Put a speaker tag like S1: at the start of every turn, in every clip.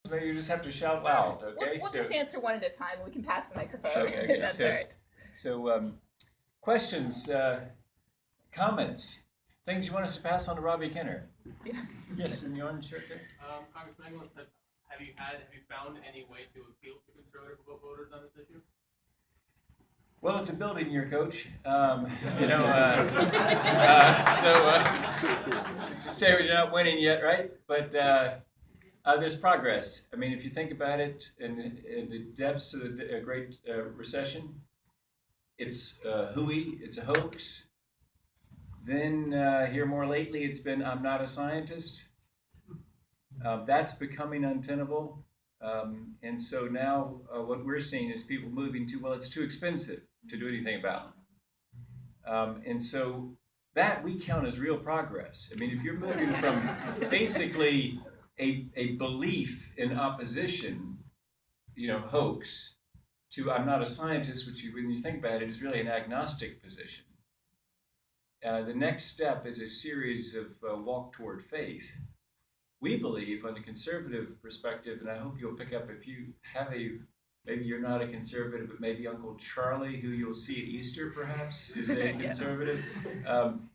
S1: So maybe you just have to shout loud, okay?
S2: We'll just answer one at a time. We can pass the microphone.
S1: Okay,
S2: That's all right.
S1: So, questions, comments, things you want us to pass on to Robbie Kenner?
S2: Yeah.
S1: Yes, in your own shirt there.
S3: Congressman Engels, have you found any way to appeal to conservative voters on this issue?
S1: Well, it's a building year, Coach. So to say we're not winning yet, right? But there's progress. I mean, if you think about it, in the depths of the Great Recession, it's hooey, it's a hoax. Then here more lately, it's been I'm not a scientist. That's becoming untenable. And so now what we're seeing is people moving to, well, it's too expensive to do anything about. And so that we count as real progress. I mean, if you're moving from basically a belief in opposition, hoax, to I'm not a scientist, which when you think about it is really an agnostic position. The next step is a series of walk toward faith. We believe, on a conservative perspective, and I hope you'll pick up if you have maybe you're not a conservative, but maybe Uncle Charlie, who you'll see at Easter perhaps, is a conservative.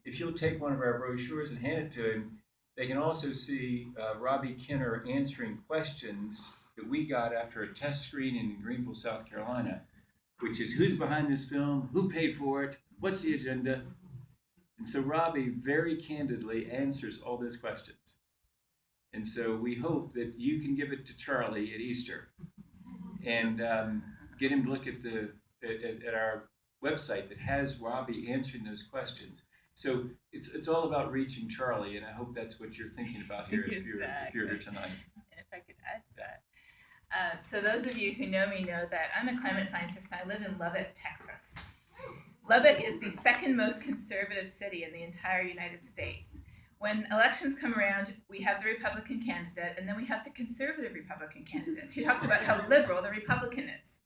S1: If you'll take one of our brochures and hand it to him, they can also see Robbie Kenner answering questions that we got after a test screening in Greenville, South Carolina, which is who's behind this film, who paid for it, what's the agenda? And so Robbie very candidly answers all those questions. And so we hope that you can give it to Charlie at Easter and get him to look at our website that has Robbie answering those questions. So it's all about reaching Charlie, and I hope that's what you're thinking about here if you're here tonight.
S2: And if I could add to that. So those of you who know me know that I'm a climate scientist and I live in Lubbock, Texas. Lubbock is the second most conservative city in the entire United States. When elections come around, we have the Republican candidate, and then we have the conservative Republican candidate who talks about how liberal the Republican is.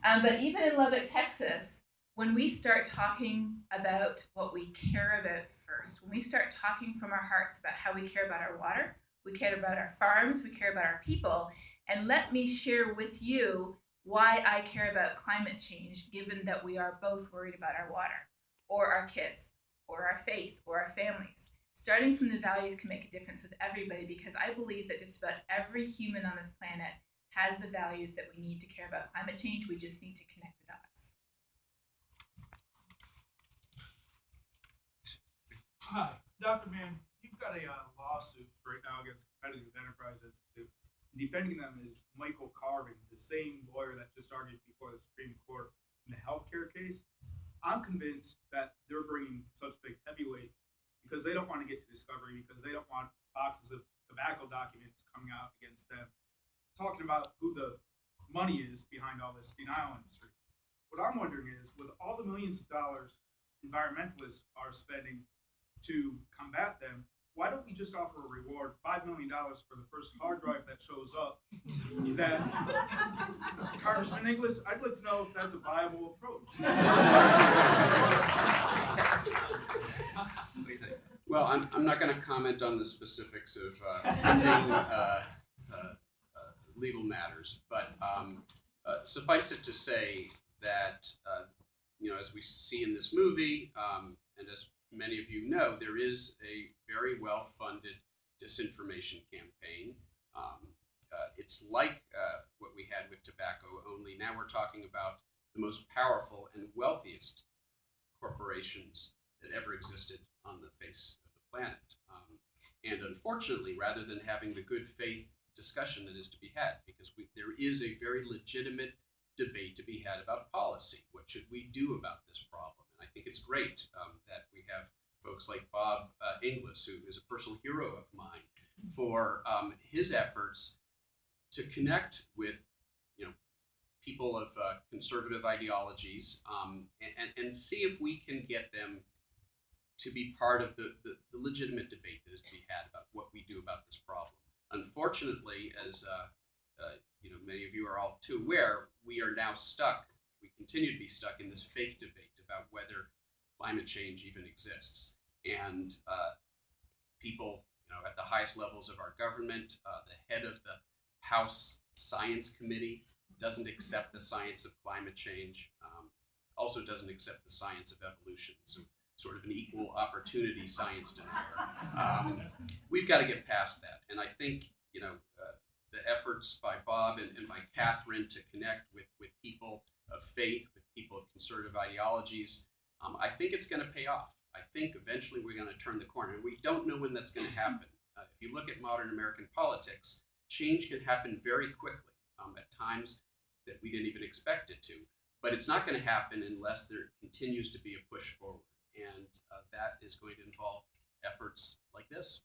S2: But even in Lubbock, Texas, when we start talking about what we care about first, when we start talking from our hearts about how we care about our water, we care about our farms, we care about our people, and let me share with you why I care about climate change, given that we are both worried about our water, or our kids, or our faith, or our families. Starting from the values can make a difference with everybody, because I believe that just about every human on this planet has the values that we need to care about climate change. We just need to connect the dots.
S4: Hi, Dr. Mann, you've got a lawsuit right now against Competitive Enterprise Institute. Defending them is Michael Carvin, the same lawyer that just argued before the Supreme Court in the healthcare case. I'm convinced that they're bringing such big heavyweights because they don't want to get to discovery, because they don't want boxes of tobacco documents coming out against them, talking about who the money is behind all this denial industry. What I'm wondering is, with all the millions of dollars environmentalists are spending to combat them, why don't we just offer a reward, $5 million for the first hard drive that shows up? That, Congressman Inglis, I'd like to know if that's a viable approach.
S5: Well, I'm not going to comment on the specifics of legal matters, but suffice it to say that, as we see in this movie, and as many of you know, there is a very well-funded disinformation campaign. It's like what we had with tobacco, only now we're talking about the most powerful and wealthiest corporations that ever existed on the face of the planet. And unfortunately, rather than having the good faith discussion that is to be had, because there is a very legitimate debate to be had about policy. What should we do about this problem? And I think it's great that we have folks like Bob Inglis, who is a personal hero of mine, for his efforts to connect with people of conservative ideologies and see if we can get them to be part of the legitimate debate that is to be had about what we do about this problem. Unfortunately, as many of you are all too aware, we are now stuck. We continue to be stuck in this fake debate about whether climate change even exists. And people, at the highest levels of our government, the head of the House Science Committee doesn't accept the science of climate change, also doesn't accept the science of evolution. So sort of an equal opportunity science denier. We've got to get past that. And I think, the efforts by Bob and by Catherine to connect with people of faith, with people of conservative ideologies, I think it's going to pay off. I think eventually we're going to turn the corner. And we don't know when that's going to happen. If you look at modern American politics, change can happen very quickly at times that we didn't even expect it to. But it's not going to happen unless there continues to be a push forward. And that is going to involve efforts like this.